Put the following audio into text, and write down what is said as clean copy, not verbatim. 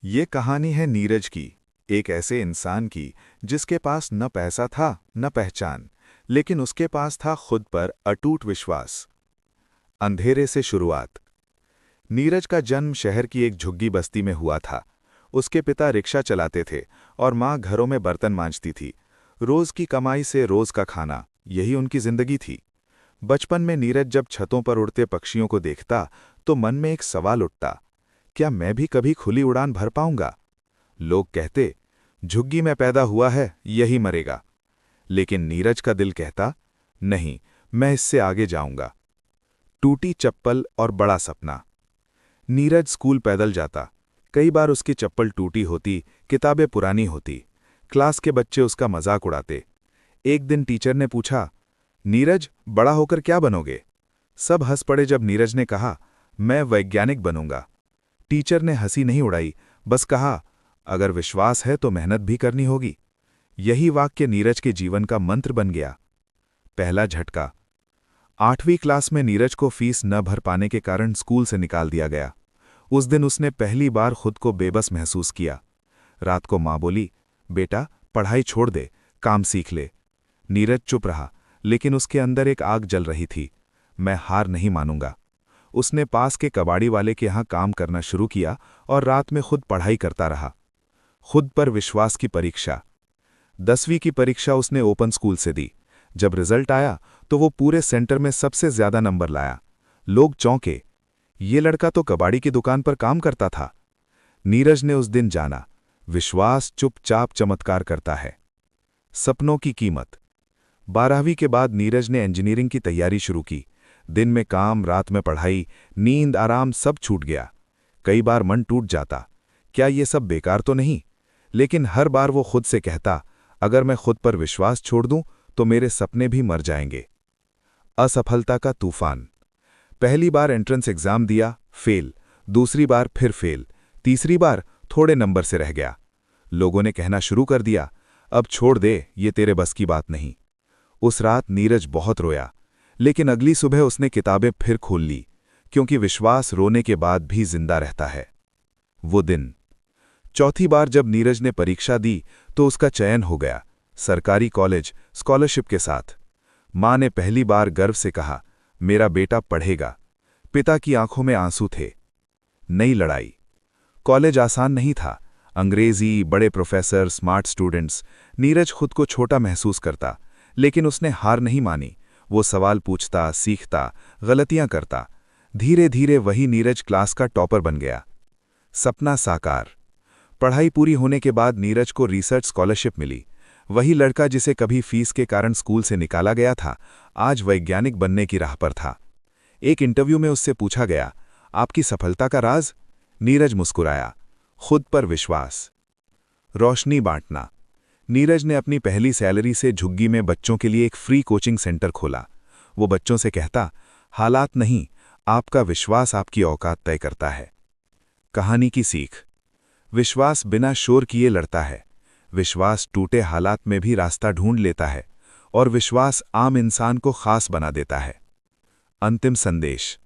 ये कहानी है नीरज की, एक ऐसे इंसान की जिसके पास न पैसा था न पहचान, लेकिन उसके पास था खुद पर अटूट विश्वास। अंधेरे से शुरुआत। नीरज का जन्म शहर की एक झुग्गी बस्ती में हुआ था। उसके पिता रिक्शा चलाते थे और माँ घरों में बर्तन मांजती थी। रोज की कमाई से रोज का खाना, यही उनकी जिंदगी थी। बचपन में नीरज जब छतों पर उड़ते पक्षियों को देखता तो मन में एक सवाल उठता, क्या मैं भी कभी खुली उड़ान भर पाऊंगा? लोग कहते, झुग्गी में पैदा हुआ है, यही मरेगा। लेकिन नीरज का दिल कहता, नहीं, मैं इससे आगे जाऊंगा। टूटी चप्पल और बड़ा सपना। नीरज स्कूल पैदल जाता। कई बार उसकी चप्पल टूटी होती, किताबें पुरानी होती। क्लास के बच्चे उसका मजाक उड़ाते। एक दिन टीचर ने पूछा, नीरज, बड़ा होकर क्या बनोगे? सब हंस पड़े जब नीरज ने कहा, मैं वैज्ञानिक बनूंगा। टीचर ने हंसी नहीं उड़ाई, बस कहा, अगर विश्वास है तो मेहनत भी करनी होगी। यही वाक्य नीरज के जीवन का मंत्र बन गया। पहला झटका। 8वीं क्लास में नीरज को फीस न भर पाने के कारण स्कूल से निकाल दिया गया। उस दिन उसने पहली बार खुद को बेबस महसूस किया। रात को माँ बोली, बेटा, पढ़ाई छोड़ दे, काम सीख ले। नीरज चुप रहा, लेकिन उसके अंदर एक आग जल रही थी। मैं हार नहीं मानूंगा। उसने पास के कबाड़ी वाले के यहाँ काम करना शुरू किया और रात में खुद पढ़ाई करता रहा। खुद पर विश्वास की परीक्षा। 10वीं की परीक्षा उसने ओपन स्कूल से दी। जब रिजल्ट आया तो वो पूरे सेंटर में सबसे ज्यादा नंबर लाया। लोग चौंके, ये लड़का तो कबाड़ी की दुकान पर काम करता था। नीरज ने उस दिन जाना, विश्वास चुपचाप चमत्कार करता है। सपनों की कीमत। 12वीं के बाद नीरज ने इंजीनियरिंग की तैयारी शुरू की। दिन में काम, रात में पढ़ाई, नींद, आराम सब छूट गया। कई बार मन टूट जाता, क्या ये सब बेकार तो नहीं? लेकिन हर बार वो खुद से कहता, अगर मैं खुद पर विश्वास छोड़ दूं तो मेरे सपने भी मर जाएंगे। असफलता का तूफान। पहली बार एंट्रेंस एग्जाम दिया, फेल। दूसरी बार फिर फेल। तीसरी बार थोड़े नंबर से रह गया। लोगों ने कहना शुरू कर दिया, अब छोड़ दे, ये तेरे बस की बात नहीं। उस रात नीरज बहुत रोया, लेकिन अगली सुबह उसने किताबें फिर खोल ली, क्योंकि विश्वास रोने के बाद भी जिंदा रहता है। वो दिन। चौथी बार जब नीरज ने परीक्षा दी तो उसका चयन हो गया, सरकारी कॉलेज, स्कॉलरशिप के साथ। मां ने पहली बार गर्व से कहा, मेरा बेटा पढ़ेगा। पिता की आंखों में आंसू थे। नई लड़ाई। कॉलेज आसान नहीं था। अंग्रेजी, बड़े प्रोफेसर, स्मार्ट स्टूडेंट्स। नीरज खुद को छोटा महसूस करता, लेकिन उसने हार नहीं मानी। वो सवाल पूछता, सीखता, गलतियां करता। धीरे धीरे वही नीरज क्लास का टॉपर बन गया। सपना साकार। पढ़ाई पूरी होने के बाद नीरज को रिसर्च स्कॉलरशिप मिली। वही लड़का जिसे कभी फीस के कारण स्कूल से निकाला गया था, आज वैज्ञानिक बनने की राह पर था। एक इंटरव्यू में उससे पूछा गया, आपकी सफलता का राज? नीरज मुस्कुराया, खुद पर विश्वास। रोशनी बांटना। नीरज ने अपनी पहली सैलरी से झुग्गी में बच्चों के लिए एक फ्री कोचिंग सेंटर खोला। वो बच्चों से कहता, हालात नहीं, आपका विश्वास आपकी औकात तय करता है। कहानी की सीख। विश्वास बिना शोर किए लड़ता है। विश्वास टूटे हालात में भी रास्ता ढूंढ लेता है। और विश्वास आम इंसान को खास बना देता है। अंतिम संदेश।